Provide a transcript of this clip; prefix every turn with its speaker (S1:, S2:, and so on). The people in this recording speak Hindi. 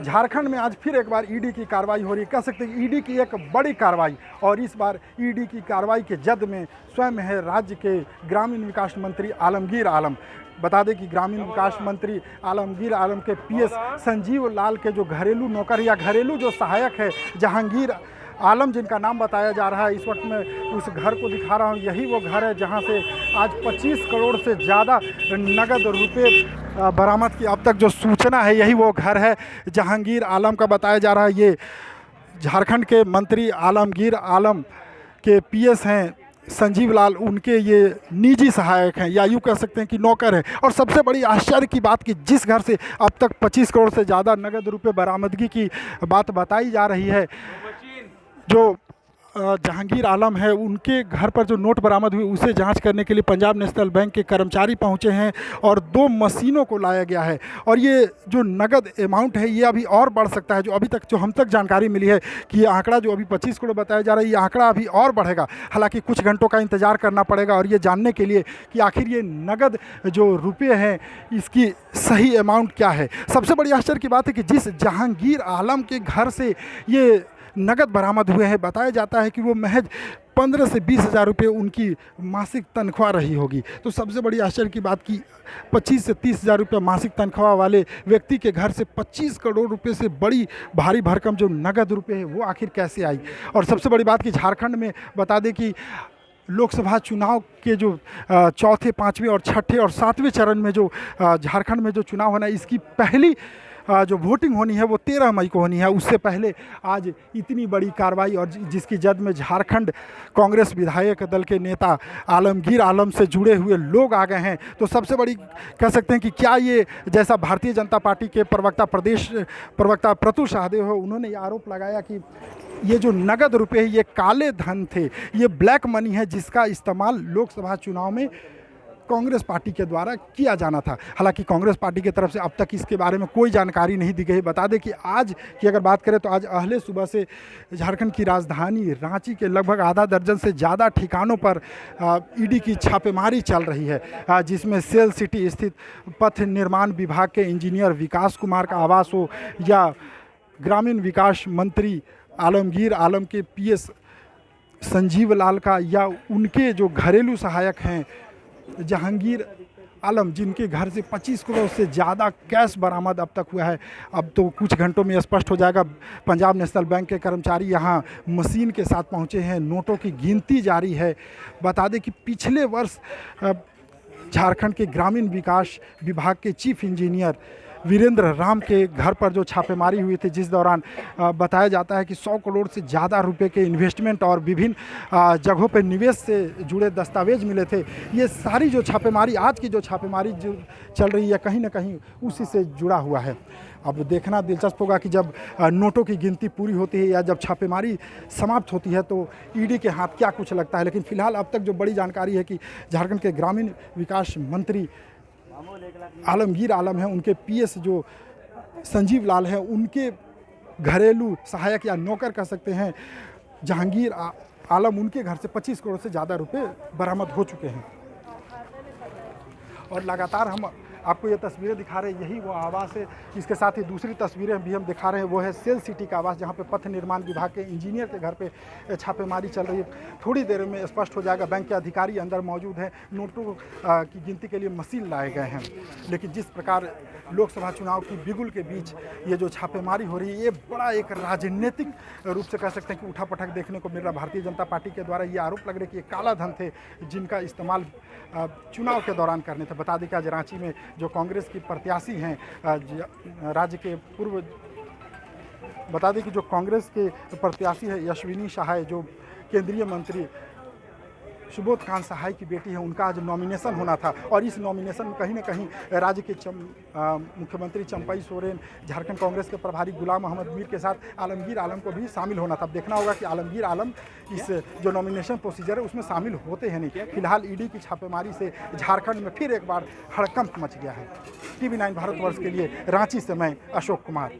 S1: झारखंड में आज फिर एक बार ईडी की कार्रवाई हो रही है। कह सकते हैं ईडी की एक बड़ी कार्रवाई, और इस बार ईडी की कार्रवाई के जद में स्वयं है राज्य के ग्रामीण विकास मंत्री आलमगीर आलम। बता दें कि ग्रामीण विकास मंत्री आलमगीर आलम के पीएस संजीव लाल के जो घरेलू नौकर या घरेलू जो सहायक है जहांगीर आलम, जिनका नाम बताया जा रहा है, इस वक्त मैं उस घर को दिखा रहा हूँ। यही वो घर है जहाँ से आज 25 करोड़ से ज़्यादा नगद रुपए बरामद की अब तक जो सूचना है, यही वो घर है जहांगीर आलम का बताया जा रहा है। ये झारखंड के मंत्री आलमगीर आलम के पीएस हैं संजीव लाल, उनके ये निजी सहायक हैं या यूँ कह सकते हैं कि नौकर हैं। और सबसे बड़ी आश्चर्य की बात कि जिस घर से अब तक 25 करोड़ से ज़्यादा नगद रुपए बरामदगी की बात बताई जा रही है, जो जहांगीर आलम है, उनके घर पर जो नोट बरामद हुए उसे जांच करने के लिए पंजाब नेशनल बैंक के कर्मचारी पहुंचे हैं और 2 मशीनों को लाया गया है। और ये जो नगद अमाउंट है ये अभी और बढ़ सकता है। जो अभी तक जो हम तक जानकारी मिली है कि ये आंकड़ा जो अभी 25 करोड़ बताया जा रहा है, ये आंकड़ा अभी और बढ़ेगा। हालांकि कुछ घंटों का इंतजार करना पड़ेगा और ये जानने के लिए कि आखिर ये नगद जो रुपये हैं इसकी सही अमाउंट क्या है। सबसे बड़ी आश्चर्य की बात है कि जिस जहांगीर आलम के घर से ये नगद बरामद हुए हैं, बताया जाता है कि वो महज 15 से 20 हज़ार रुपये उनकी मासिक तनख्वाह रही होगी। तो सबसे बड़ी आश्चर्य की बात कि 25 से 30 हज़ार रुपये मासिक तनख्वाह वाले व्यक्ति के घर से 25 करोड़ रुपए से बड़ी भारी भरकम जो नगद रुपये है वो आखिर कैसे आई। और सबसे बड़ी बात कि झारखंड में बता दें कि लोकसभा चुनाव के जो चौथे, पाँचवें और छठे और सातवें चरण में जो झारखंड में जो चुनाव होना है, इसकी पहली जो वोटिंग होनी है वो 13 मई को होनी है। उससे पहले आज इतनी बड़ी कार्रवाई और जिसकी जद में झारखंड कांग्रेस विधायक दल के नेता आलमगीर आलम से जुड़े हुए लोग आ गए हैं। तो सबसे बड़ी कह सकते हैं कि क्या ये, जैसा भारतीय जनता पार्टी के प्रदेश प्रवक्ता प्रतुल शाहदेव है, उन्होंने ये आरोप लगाया कि ये जो नगद रुपए है ये काले धन थे, ये ब्लैक मनी है जिसका इस्तेमाल लोकसभा चुनाव में कांग्रेस पार्टी के द्वारा किया जाना था। हालांकि कांग्रेस पार्टी की तरफ से अब तक इसके बारे में कोई जानकारी नहीं दी गई। बता दें कि आज की अगर बात करें तो आज अहले सुबह से झारखंड की राजधानी रांची के लगभग आधा दर्जन से ज़्यादा ठिकानों पर ईडी की छापेमारी चल रही है, जिसमें सेल सिटी स्थित पथ निर्माण विभाग के इंजीनियर विकास कुमार का आवास हो या ग्रामीण विकास मंत्री आलमगीर आलम के पीएस संजीव लाल का या उनके जो घरेलू सहायक हैं जहांगीर आलम, जिनके घर से 25 करोड़ से ज़्यादा कैश बरामद अब तक हुआ है। अब तो कुछ घंटों में स्पष्ट हो जाएगा। पंजाब नेशनल बैंक के कर्मचारी यहाँ मशीन के साथ पहुँचे हैं, नोटों की गिनती जारी है। बता दें कि पिछले वर्ष झारखंड के ग्रामीण विकास विभाग के चीफ इंजीनियर वीरेंद्र राम के घर पर जो छापेमारी हुई थी, जिस दौरान बताया जाता है कि 100 करोड़ से ज़्यादा रुपए के इन्वेस्टमेंट और विभिन्न जगहों पर निवेश से जुड़े दस्तावेज मिले थे। ये सारी जो छापेमारी, आज की जो छापेमारी जो चल रही है, कहीं ना कहीं उसी से जुड़ा हुआ है। अब देखना दिलचस्प होगा कि जब नोटों की गिनती पूरी होती है या जब छापेमारी समाप्त होती है तो ईडी के हाथ क्या कुछ लगता है। लेकिन फिलहाल अब तक जो बड़ी जानकारी है कि झारखंड के ग्रामीण विकास मंत्री आलमगीर आलम हैं, उनके पीएस जो संजीव लाल हैं, उनके घरेलू सहायक या नौकर कह सकते हैं जहांगीर आलम, उनके घर से 25 करोड़ से ज़्यादा रुपए बरामद हो चुके हैं। और लगातार हम आपको ये तस्वीरें दिखा रहे हैं, यही वो आवास है। इसके साथ ही दूसरी तस्वीरें भी हम दिखा रहे हैं, वो है सेल सिटी का आवास, जहाँ पे पथ निर्माण विभाग के इंजीनियर के घर पे छापेमारी चल रही है। थोड़ी देर में स्पष्ट हो जाएगा। बैंक के अधिकारी अंदर मौजूद हैं, नोटों की गिनती के लिए मशीन लाए गए हैं। लेकिन जिस प्रकार लोकसभा चुनाव की बिगुल के बीच ये जो छापेमारी हो रही है, ये बड़ा एक राजनीतिक रूप से कह सकते हैं कि उठापटक देखने को मिल रहा। भारतीय जनता पार्टी के द्वारा ये आरोप लग रहे कि ये काला धन थे जिनका इस्तेमाल चुनाव के दौरान करने थे। बता दें कि आज रांची में जो कांग्रेस की प्रत्याशी हैं, राज्य के पूर्व, बता दें कि जो कांग्रेस के प्रत्याशी है यशविनी सहाय, जो केंद्रीय मंत्री सुबोध कांत सहाय की बेटी है, उनका आज नॉमिनेशन होना था। और इस नॉमिनेशन में कहीं ना कहीं राज्य के मुख्यमंत्री चंपई सोरेन, झारखंड कांग्रेस के प्रभारी गुलाम मोहम्मद मीर के साथ आलमगीर आलम को भी शामिल होना था। अब देखना होगा कि आलमगीर आलम इस जो नॉमिनेशन प्रोसीजर है उसमें शामिल होते हैं नहीं। फिलहाल ईडी की छापेमारी से झारखंड में फिर एक बार हड़कंप मच गया है। TV9 भारतवर्ष के लिए रांची से मैं अशोक कुमार।